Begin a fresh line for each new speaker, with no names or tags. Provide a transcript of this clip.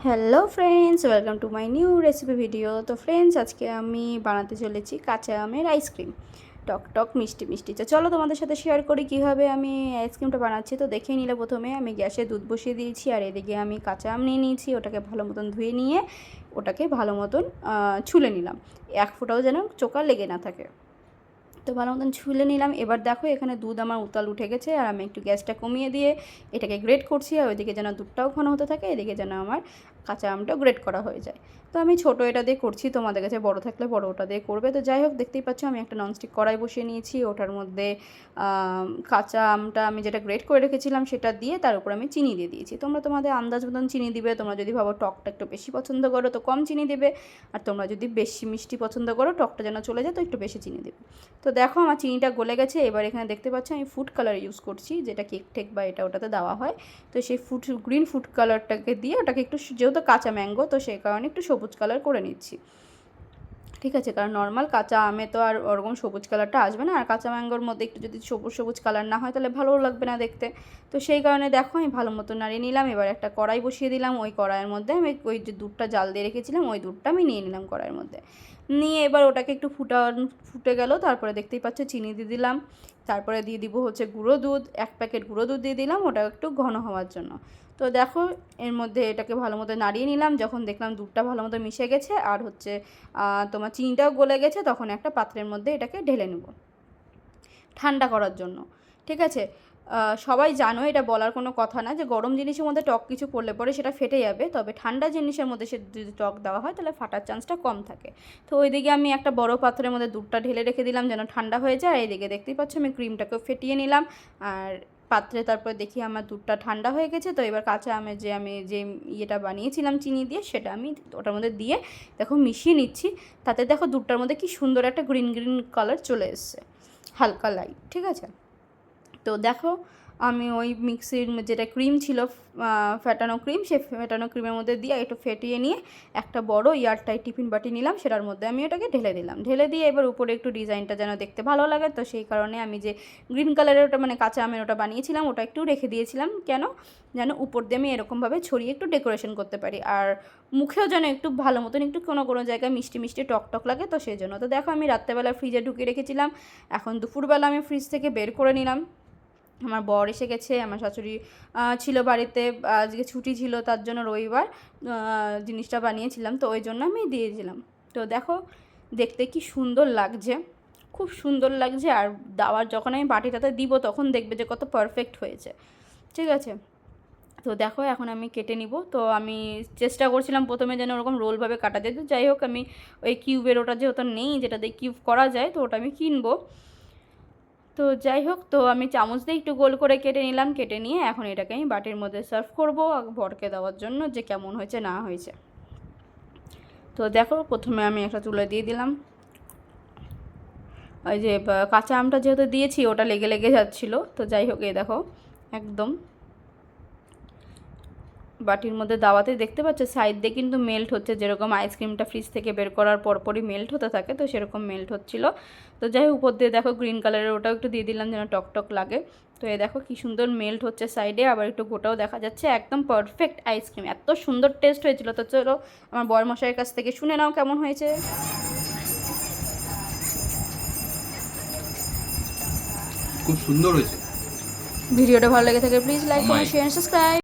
Hello friends, welcome to my new recipe video. তো friends, আজকে আমি বানাতে চলেছি কাঁচা আমের আইসক্রিম, টক টক মিষ্টি মিষ্টি। তো চলো তোমাদের সাথে শেয়ার করি কীভাবে আমি আইসক্রিমটা বানাচ্ছি। তো দেখেই নিলে, প্রথমে আমি গ্যাসে দুধ বসিয়ে দিয়েছি, আর এদিকে আমি কাঁচা আম নিয়ে নিয়েছি। ওটাকে ভালো মতন ধুয়ে নিয়ে ওটাকে ভালো মতন ছুলে নিলাম, এক ফোঁটাও যেন চোকা লেগে না থাকে। তো ভালো মতন ছুলে নিলাম। এবার দেখো, এখানে দুধ আমার উতাল উঠে গেছে, আর আমি একটু গ্যাসটা কমিয়ে দিয়ে এটাকে গ্রেট করছি। আর ওইদিকে যেন দুধটাও ঘন হতে থাকে, এদিকে যেন আমার কাঁচা আমটাও গ্রেট করা হয়ে যায়। তো আমি ছোটো এটা দিয়ে করছি, তোমাদের কাছে বড় থাকলে বড় ওটা দিয়ে করবে। তো যাই হোক, দেখতেই পাচ্ছ আমি একটা ননস্টিক কড়াই বসিয়ে নিয়েছি। ওটার মধ্যে কাঁচা আমটা আমি যেটা গ্রেট করে রেখেছিলাম সেটা দিয়ে তার উপর আমি চিনি দিয়ে দিয়েছি। তোমরা তোমাদের আন্দাজ মতন চিনি দিবে। তোমরা যদি ভাবো টকটা একটু বেশি পছন্দ করো তো কম চিনি দেবে, আর তোমরা যদি বেশি মিষ্টি পছন্দ করো, টকটা যেন চলে যায়, তো একটু বেশি চিনি দেবে। তো দেখো, আমার চিনিটা গলে গেছে। এবার এখানে দেখতে পাচ্ছ আমি ফুড কালার ইউজ করছি, যেটা কেক টেক বা এটা ওটাতে দেওয়া হয়। তো সেই গ্রিন ফুড কালারটাকে দিয়ে ওটাকে একটু, যেহেতু কাঁচা ম্যাঙ্গো, তো সেই কারণে একটু সবুজ কালার করে নিচ্ছি। ঠিক আছে, কারণ নর্মাল কাঁচা আমে তো আর ওরকম সবুজ কালারটা আসবে না, আর কাঁচা ম্যাঙ্গোর মধ্যে একটু যদি সবুজ সবুজ কালার না হয় তাহলে ভালোও লাগবে না দেখতে। তো সেই কারণে দেখো, আমি ভালো মতো নাড়িয়ে নিলাম। এবার একটা কড়াই বসিয়ে দিলাম। ওই কড়াইয়ের মধ্যে আমি ওই যে দুধটা জাল দিয়ে রেখেছিলাম, ওই দুধটা আমি নিয়ে নিলাম কড়াইয়ের মধ্যে নিয়ে। এবার ওটাকে একটু ফুটে গেল। তারপরে দেখতেই পাচ্ছ চিনি দিয়ে দিলাম। তারপরে দিয়ে দিব হচ্ছে গুঁড়ো দুধ, 1 প্যাকেট গুঁড়ো দুধ দিয়ে দিলাম, ওটা একটু ঘন হওয়ার জন্য। তো দেখো, এর মধ্যে এটাকে ভালো মতো নাড়িয়ে নিলাম। যখন দেখলাম দুধটা ভালো মতো মিশে গেছে আর হচ্ছে তোমার চিনিটাও গলে গেছে, তখন একটা পাত্রের মধ্যে এটাকে ঢেলে নেব ঠান্ডা করার জন্য। ঠিক আছে, সবাই জানো, এটা বলার কোনো কথা না যে গরম জিনিসের মধ্যে টক কিছু পড়লে পরে সেটা ফেটে যাবে, তবে ঠান্ডা জিনিসের মধ্যে সে যদি টক দেওয়া হয় তাহলে ফাটার চান্সটা কম থাকে। তো ওইদিকে আমি একটা বড় পাত্রের মধ্যে দুধটা ঢেলে রেখে দিলাম যেন ঠান্ডা হয়ে যায়। এইদিকে দেখতেই পাচ্ছ আমি ক্রিমটাকেও ফেটিয়ে নিলাম আর পাত্রে। তারপর দেখি আমার দুধটা ঠান্ডা হয়ে গেছে। তো এবার কাঁচা আমের যে আমি যে ইয়েটা বানিয়েছিলাম চিনি দিয়ে, সেটা আমি ওটার মধ্যে দিয়ে দেখো মিশিয়ে নিচ্ছি। তাতে দেখো দুধটার মধ্যে কি সুন্দর একটা গ্রিন গ্রিন কালার চলে এসছে, হালকা লাইট। ঠিক আছে, তো দেখো আমি ওই মিক্সির যেটা ক্রিম ছিল, ফেটানো ক্রিম, সেই ফেটানো ক্রিমের মধ্যে দিয়ে একটু ফেটিয়ে নিয়ে একটা বড় এয়ারটাইট টিফিন বাটি নিলাম, সেটার মধ্যে আমি ওটাকে ঢেলে দিলাম। ঢেলে দিয়ে এবার উপরে একটু ডিজাইনটা যেন দেখতে ভালো লাগে, তো সেই কারণে আমি যে গ্রিন কালারের ওটা মানে কাঁচা আমের ওটা বানিয়েছিলাম, ওটা একটু রেখে দিয়েছিলাম। কেন যেন উপর দিয়ে আমি এরকমভাবে ছড়িয়ে একটু ডেকোরেশন করতে পারি, আর মুখেও যেন একটু ভালো মতন একটু কোনো কোনো জায়গায় মিষ্টি মিষ্টি টক টক লাগে, তো সেই জন্য। তো দেখো, আমি রাত্রেবেলা ফ্রিজে ঢুকিয়ে রেখেছিলাম, এখন দুপুরবেলা আমি ফ্রিজ থেকে বের করে নিলাম। আমার বর এসে গেছে, আমার শাশুড়ি ছিল বাড়িতে, আজকে ছুটি ছিল, তার জন্য রবিবার জিনিসটা বানিয়েছিলাম, তো ওই জন্য আমি দিয়েছিলাম। তো দেখো, দেখতে কি সুন্দর লাগছে, খুব সুন্দর লাগছে। আর দাওয়ার যখন আমি বাটিটাতে দিব তখন দেখবে যে কত পারফেক্ট হয়েছে। ঠিক আছে, তো দেখো এখন আমি কেটে নিব। তো আমি চেষ্টা করছিলাম প্রথমে যেন ওরকম রোলভাবে কাটা যায়। তো যাই হোক, আমি ওই কিউবের ওটা যেহেতু নেই, যেটা দিয়ে কিউব করা যায়, তো ওটা আমি কিনবো। তো যাই হোক, তো আমি চামচ দিয়ে একটু গোল করে কেটে নিলাম। কেটে নিয়ে এখন এটাকে আমি বাটির মধ্যে সার্ভ করবো বরকে দেওয়ার জন্য, যে কেমন হয়েছে না হয়েছে। তো দেখো, প্রথমে আমি একটা তুলে দিয়ে দিলাম। ওই যে কাঁচা আমটা যেহেতু দিয়েছি, ওটা লেগে লেগে যাচ্ছিলো। তো যাই হোক, এই দেখো একদম বাটির মধ্যে দাওয়াতে দেখতে পাচ্ছ সাইড দিয়ে কিন্তু মেল্ট হচ্ছে, যেরকম আইসক্রিমটা ফ্রিজ থেকে বের করার পরপরই মেল্ট হতে থাকে, তো সেরকম মেল্ট হচ্ছিলো। তো যাই হোক, উপর দিয়ে দেখো গ্রিন কালারের ওটাও একটু দিয়ে দিলাম যেন টক টক লাগে। তো এই দেখো কি সুন্দর মেল্ট হচ্ছে সাইডে, আবার একটু গোটাও দেখা যাচ্ছে। একদম পারফেক্ট আইসক্রিম, এত সুন্দর টেস্ট হয়েছিল। তো চলো আমার বরমশাইয়ের কাছ থেকে শুনে নাও কেমন হয়েছে।
খুব সুন্দর হয়েছে।
ভিডিওটা ভালো লেগে থাকে please like, comment, share, subscribe.